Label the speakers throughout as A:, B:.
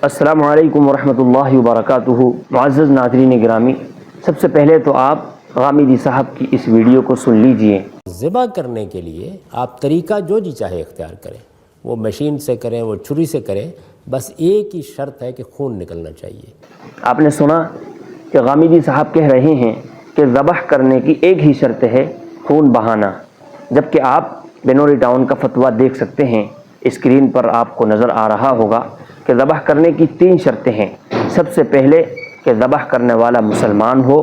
A: السلام علیکم ورحمۃ اللہ وبرکاتہ۔ معزز ناظرین گرامی، سب سے پہلے تو آپ غامدی صاحب کی اس ویڈیو کو سن لیجئے۔
B: ذبح کرنے کے لیے آپ طریقہ جو جی چاہے اختیار کریں، وہ مشین سے کریں، وہ چھری سے کریں، بس ایک ہی شرط ہے کہ خون نکلنا چاہیے۔
A: آپ نے سنا کہ غامدی صاحب کہہ رہے ہیں کہ ذبح کرنے کی ایک ہی شرط ہے، خون بہانا، جبکہ آپ بنوری ٹاؤن کا فتویٰ دیکھ سکتے ہیں، اسکرین پر آپ کو نظر آ رہا ہوگا کہ ذبح کرنے کی 3 شرطیں ہیں۔ سب سے پہلے کہ ذبح کرنے والا مسلمان ہو،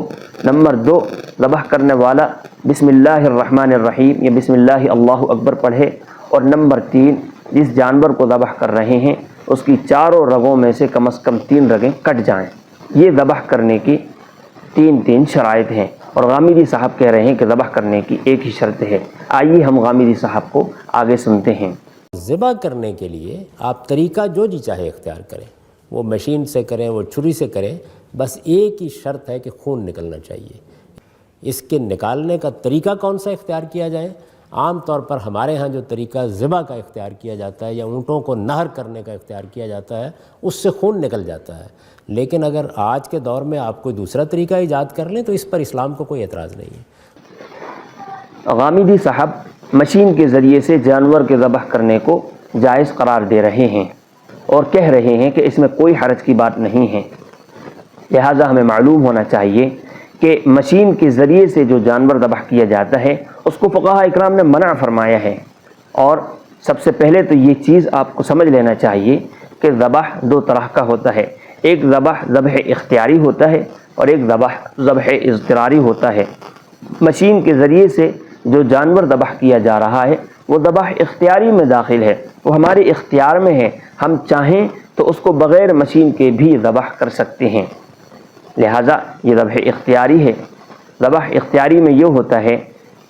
A: نمبر 2 ذبح کرنے والا بسم اللہ الرحمن الرحیم یا بسم اللہ اللہ اکبر پڑھے، اور نمبر 3 جس جانور کو ذبح کر رہے ہیں اس کی چاروں رگوں میں سے کم از کم 3 رگیں کٹ جائیں۔ یہ ذبح کرنے کی 3 شرائط ہیں، اور غامدی صاحب کہہ رہے ہیں کہ ذبح کرنے کی ایک ہی شرط ہے۔ آئیے ہم غامدی صاحب کو آگے سنتے ہیں۔
B: ذبح کرنے کے لیے آپ طریقہ جو جی چاہے اختیار کریں، وہ مشین سے کریں، وہ چھری سے کریں، بس ایک ہی شرط ہے کہ خون نکلنا چاہیے۔ اس کے نکالنے کا طریقہ کون سا اختیار کیا جائے؟ عام طور پر ہمارے ہاں جو طریقہ ذبح کا اختیار کیا جاتا ہے یا اونٹوں کو نہر کرنے کا اختیار کیا جاتا ہے، اس سے خون نکل جاتا ہے۔ لیکن اگر آج کے دور میں آپ کوئی دوسرا طریقہ ایجاد کر لیں تو اس پر اسلام کو کوئی اعتراض نہیں ہے۔
A: غامدی صاحب مشین کے ذریعے سے جانور کے ذبح کرنے کو جائز قرار دے رہے ہیں اور کہہ رہے ہیں کہ اس میں کوئی حرج کی بات نہیں ہے۔ لہٰذا ہمیں معلوم ہونا چاہیے کہ مشین کے ذریعے سے جو جانور ذبح کیا جاتا ہے اس کو فقہاء اکرام نے منع فرمایا ہے، اور سب سے پہلے تو یہ چیز آپ کو سمجھ لینا چاہیے کہ ذبح 2 طرح کا ہوتا ہے۔ ایک ذبح اختیاری ہوتا ہے اور ایک ذبح اضطراری ہوتا ہے۔ مشین کے ذریعے سے جو جانور ذبح کیا جا رہا ہے وہ ذبح اختیاری میں داخل ہے، وہ ہمارے اختیار میں ہے، ہم چاہیں تو اس کو بغیر مشین کے بھی ذبح کر سکتے ہیں، لہٰذا یہ ذبح اختیاری ہے۔ ذبح اختیاری میں یہ ہوتا ہے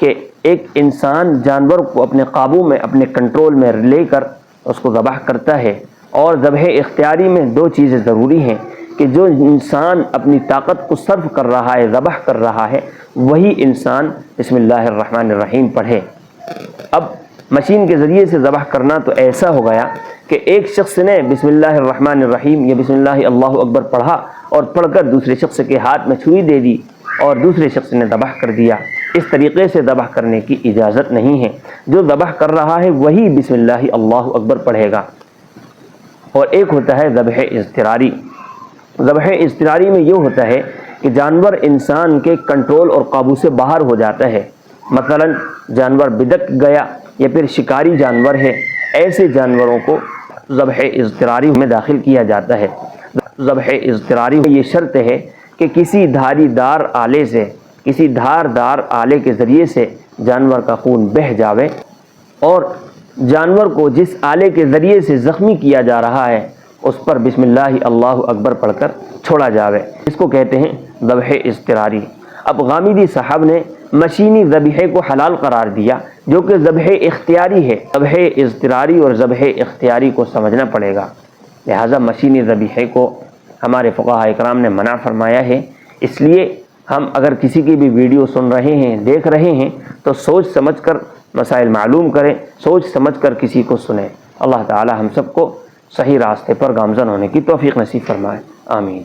A: کہ ایک انسان جانور کو اپنے قابو میں، اپنے کنٹرول میں لے کر اس کو ذبح کرتا ہے، اور ذبح اختیاری میں 2 چیزیں ضروری ہیں کہ جو انسان اپنی طاقت کو صرف کر رہا ہے، ذبح کر رہا ہے، وہی انسان بسم اللہ الرحمن الرحیم پڑھے۔ اب مشین کے ذریعے سے ذبح کرنا تو ایسا ہو گیا کہ ایک شخص نے بسم اللہ الرحمن الرحیم یا بسم اللہ اللہ اکبر پڑھا اور پڑھ کر دوسرے شخص کے ہاتھ میں چھری دے دی اور دوسرے شخص نے ذبح کر دیا۔ اس طریقے سے ذبح کرنے کی اجازت نہیں ہے۔ جو ذبح کر رہا ہے وہی بسم اللہ اللہ اکبر پڑھے گا۔ اور ایک ہوتا ہے ذبح اضطراری۔ ذبح اضطراری میں یہ ہوتا ہے کہ جانور انسان کے کنٹرول اور قابو سے باہر ہو جاتا ہے، مثلا جانور بدک گیا یا پھر شکاری جانور ہے، ایسے جانوروں کو ذبح اضطراری میں داخل کیا جاتا ہے۔ ذبح اضطراری میں یہ شرط ہے کہ کسی دھاریدار آلے سے، کسی دھاردار آلے کے ذریعے سے جانور کا خون بہہ جاوے، اور جانور کو جس آلے کے ذریعے سے زخمی کیا جا رہا ہے اس پر بسم اللہ اللہ اکبر پڑھ کر چھوڑا جاوے، اس کو کہتے ہیں ذبح اضطراری۔ اب غامدی صاحب نے مشینی ذبیحے کو حلال قرار دیا جو کہ ذبح اختیاری ہے۔ ذبح اضطراری اور ذبح اختیاری کو سمجھنا پڑے گا، لہٰذا مشینی ذبیحے کو ہمارے فقہاء اکرام نے منع فرمایا ہے۔ اس لیے ہم اگر کسی کی بھی ویڈیو سن رہے ہیں، دیکھ رہے ہیں، تو سوچ سمجھ کر مسائل معلوم کریں، سوچ سمجھ کر کسی کو سنیں۔ اللہ تعالی ہم سب کو صحیح راستے پر گامزن ہونے کی توفیق نصیب فرمائے، آمین۔